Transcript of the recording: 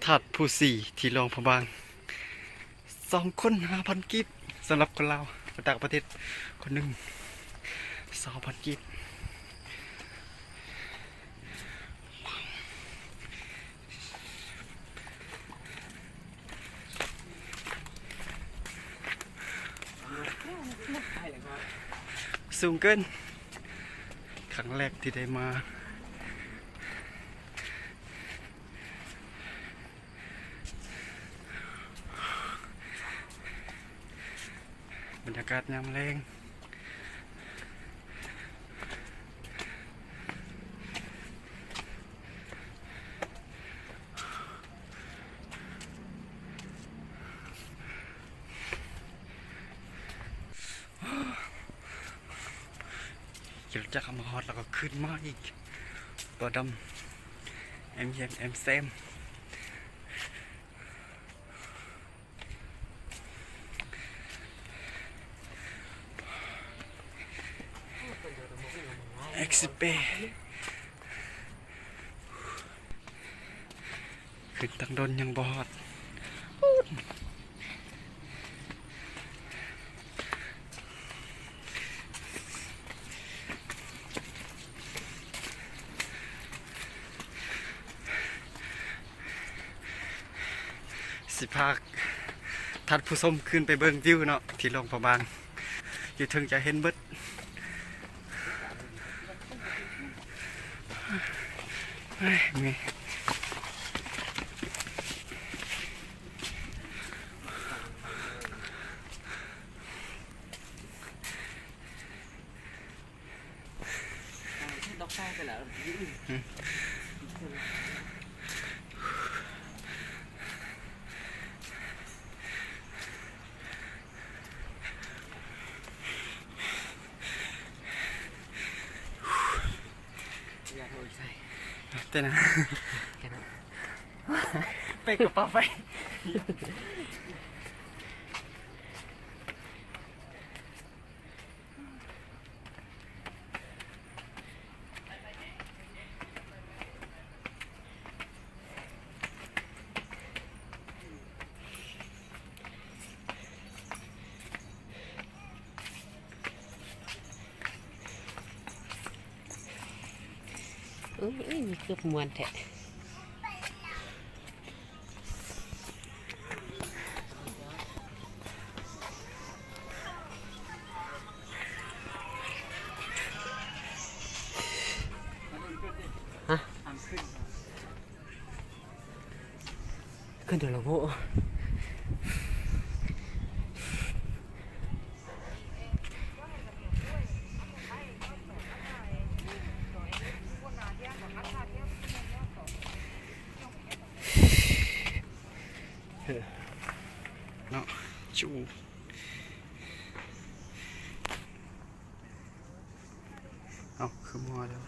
ถาดผู้สี่ที่รองพระบาง2 คน5,000กิบสำหรับคนลาวมาต่างประเทศคนหนึ่ง2,000กิบสูงเกินครั้งแรกที่ได้มาบรรยากาศยามแรงเกี่ยวจากมาฮอดแล้วก็ขึ้นมาอีกตัวดำแอมเย็นแอมแซมเอ็กซิเปขึ้นตั้งโดนยังบอดสิพากทัดผู้ชมขึ้นไปเบิ่งวิวเนาะที่ลงประมาณอยู่ถึงจะเห็นเบิดไงดอกไม้ไปแล้วอยากโดนใส่เต้นนะแค่นั้น ไปกับป้าไปมีเกือบมวนแท้ฮะขึ้นเดี๋ยวเราโง่เนาะชูเอาคือมัวแล้ว